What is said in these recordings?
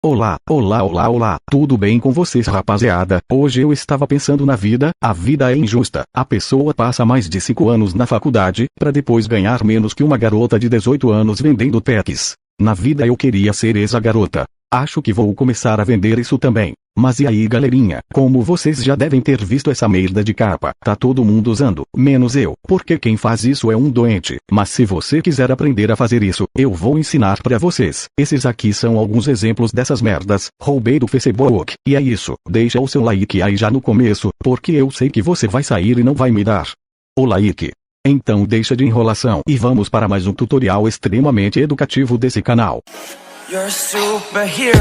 Olá, olá, olá, olá, tudo bem com vocês, rapaziada? Hoje eu estava pensando na vida, a vida é injusta. A pessoa passa mais de 5 anos na faculdade, pra depois ganhar menos que uma garota de 18 anos vendendo packs. Na vida eu queria ser essa garota. Acho que vou começar a vender isso também. Mas e aí, galerinha, como vocês já devem ter visto essa merda de capa, tá todo mundo usando, menos eu, porque quem faz isso é um doente. Mas se você quiser aprender a fazer isso, eu vou ensinar pra vocês. Esses aqui são alguns exemplos dessas merdas, roubei do Facebook, e é isso, deixa o seu like aí já no começo, porque eu sei que você vai sair e não vai me dar o like. Então deixa de enrolação e vamos para mais um tutorial extremamente educativo desse canal. You're a superhero.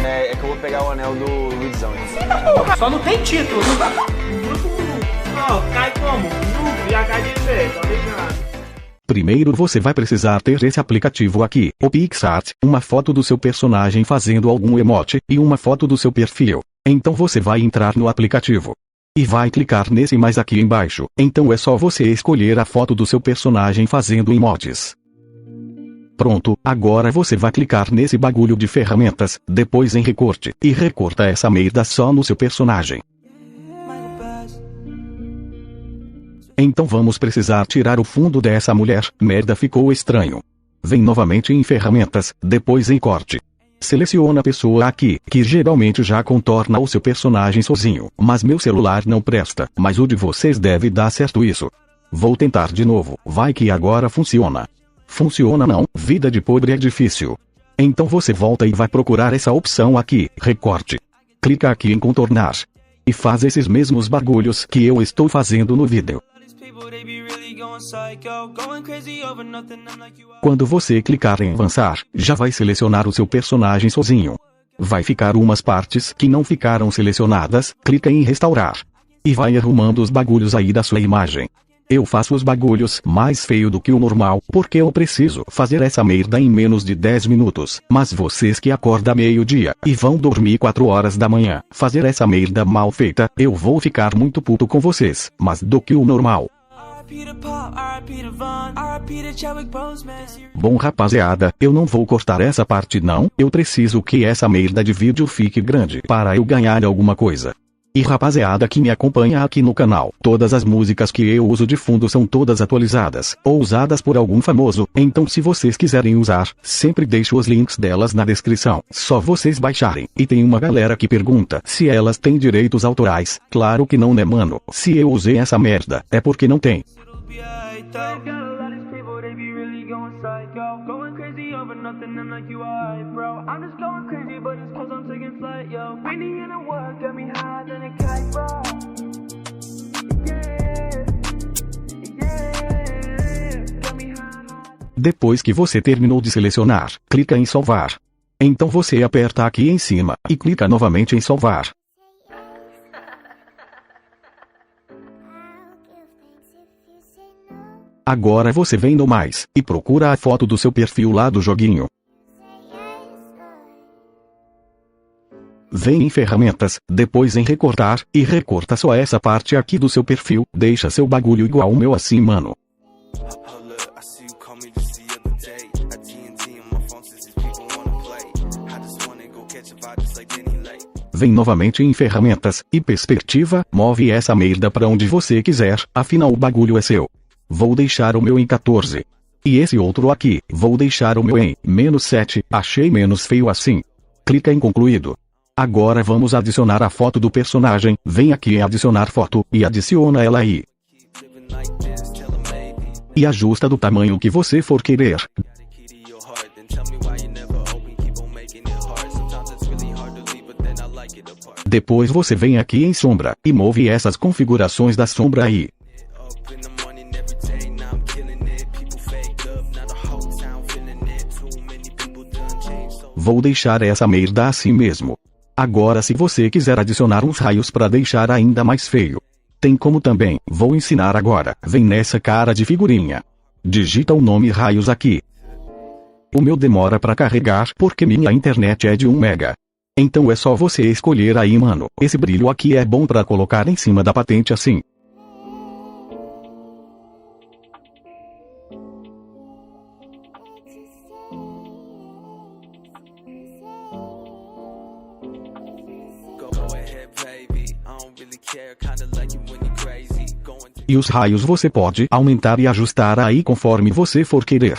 É que eu vou pegar o anel do Luizão. Só não tem título, não dá. Ó, cai como? E a cai de pé, tá ligado? Primeiro você vai precisar ter esse aplicativo aqui, o PixArt, uma foto do seu personagem fazendo algum emote, e uma foto do seu perfil. Então você vai entrar no aplicativo. E vai clicar nesse mais aqui embaixo, então é só você escolher a foto do seu personagem fazendo emotes. Pronto, agora você vai clicar nesse bagulho de ferramentas, depois em recorte, e recorta essa merda só no seu personagem. Então vamos precisar tirar o fundo dessa mulher, merda ficou estranho. Vem novamente em ferramentas, depois em corte. Seleciona a pessoa aqui, que geralmente já contorna o seu personagem sozinho, mas meu celular não presta, mas o de vocês deve dar certo isso. Vou tentar de novo, vai que agora funciona. Funciona não, vida de pobre é difícil. Então você volta e vai procurar essa opção aqui, recorte. Clica aqui em contornar. E faz esses mesmos bagulhos que eu estou fazendo no vídeo. Quando você clicar em avançar, já vai selecionar o seu personagem sozinho. Vai ficar umas partes que não ficaram selecionadas, clica em restaurar. E vai arrumando os bagulhos aí da sua imagem. Eu faço os bagulhos mais feio do que o normal, porque eu preciso fazer essa merda em menos de 10 minutos. Mas vocês que acordam meio-dia, e vão dormir 4 horas da manhã, fazer essa merda mal feita, eu vou ficar muito puto com vocês, mas do que o normal. Bom rapaziada, eu não vou cortar essa parte não, eu preciso que essa merda de vídeo fique grande para eu ganhar alguma coisa. E rapaziada que me acompanha aqui no canal, todas as músicas que eu uso de fundo são todas atualizadas, ou usadas por algum famoso, então se vocês quiserem usar, sempre deixo os links delas na descrição, só vocês baixarem. E tem uma galera que pergunta se elas têm direitos autorais, claro que não né mano, se eu usei essa merda, é porque não tem. Depois que você terminou de selecionar, clica em salvar. Então você aperta aqui em cima, e clica novamente em salvar. Agora você vem no mais, e procura a foto do seu perfil lá do joguinho. Vem em ferramentas, depois em recortar, e recorta só essa parte aqui do seu perfil, deixa seu bagulho igual o meu assim mano. Vem novamente em ferramentas, e perspectiva, move essa merda pra onde você quiser, afinal o bagulho é seu. Vou deixar o meu em 14. E esse outro aqui, vou deixar o meu em -7, achei menos feio assim. Clica em concluído. Agora vamos adicionar a foto do personagem, vem aqui em adicionar foto, e adiciona ela aí. E ajusta do tamanho que você for querer. Depois você vem aqui em sombra, e move essas configurações da sombra aí. Vou deixar essa merda assim mesmo. Agora se você quiser adicionar uns raios para deixar ainda mais feio, tem como também, vou ensinar agora, vem nessa cara de figurinha. Digita o nome Raios aqui. O meu demora pra carregar porque minha internet é de 1 mega. Então é só você escolher aí, mano. Esse brilho aqui é bom pra colocar em cima da patente assim. E os raios você pode aumentar e ajustar aí conforme você for querer.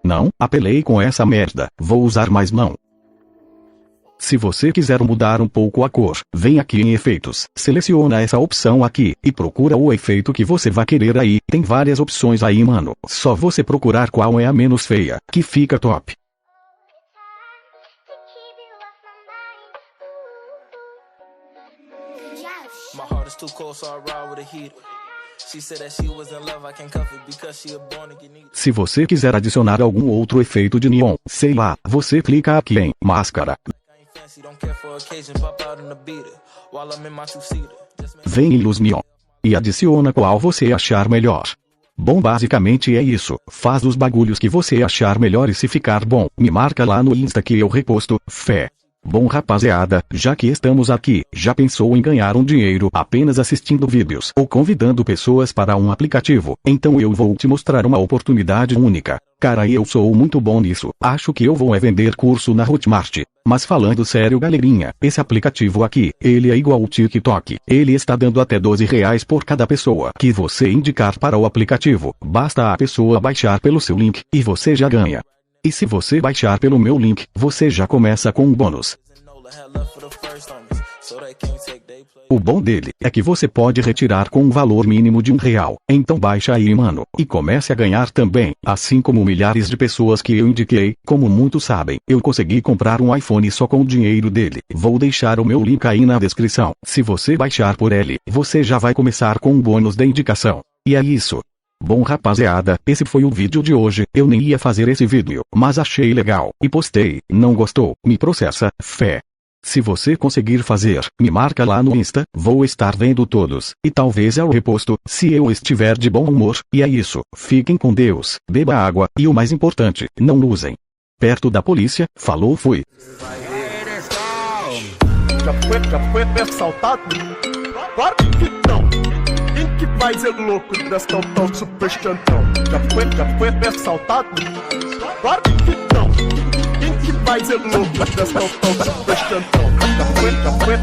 Não, apelei com essa merda, vou usar mais não. Se você quiser mudar um pouco a cor, vem aqui em efeitos, seleciona essa opção aqui, e procura o efeito que você vai querer aí, tem várias opções aí, mano, só você procurar qual é a menos feia, que fica top. Se você quiser adicionar algum outro efeito de neon, sei lá, você clica aqui em máscara. Vem em luz neon. E adiciona qual você achar melhor. Bom, basicamente é isso. Faz os bagulhos que você achar melhor e se ficar bom, me marca lá no Insta que eu reposto. Fé. Bom, rapaziada, já que estamos aqui, já pensou em ganhar um dinheiro apenas assistindo vídeos ou convidando pessoas para um aplicativo? Então eu vou te mostrar uma oportunidade única. Cara, eu sou muito bom nisso, acho que eu vou vender curso na Hotmart. Mas falando sério, galerinha, esse aplicativo aqui, ele é igual ao TikTok. Ele está dando até R$12 por cada pessoa que você indicar para o aplicativo. Basta a pessoa baixar pelo seu link, e você já ganha. E se você baixar pelo meu link, você já começa com um bônus. O bom dele é que você pode retirar com um valor mínimo de R$1. Então baixa aí, mano, e comece a ganhar também. Assim como milhares de pessoas que eu indiquei, como muitos sabem, eu consegui comprar um iPhone só com o dinheiro dele. Vou deixar o meu link aí na descrição. Se você baixar por ele, você já vai começar com um bônus de indicação. E é isso. Bom, rapaziada, esse foi o vídeo de hoje. Eu nem ia fazer esse vídeo, mas achei legal, e postei. Não gostou? Me processa, fé. Se você conseguir fazer, me marca lá no Insta, vou estar vendo todos, e talvez eu reposto, se eu estiver de bom humor. E é isso, fiquem com Deus, beba água, e o mais importante, não usem perto da polícia. Falou, fui. Já foi assaltado? Claro que não. Quem que vai ser louco dessa tão super chantão? Já foi assaltado? Claro que não. Quem que vai ser louco dessa tão super chantão? Já foi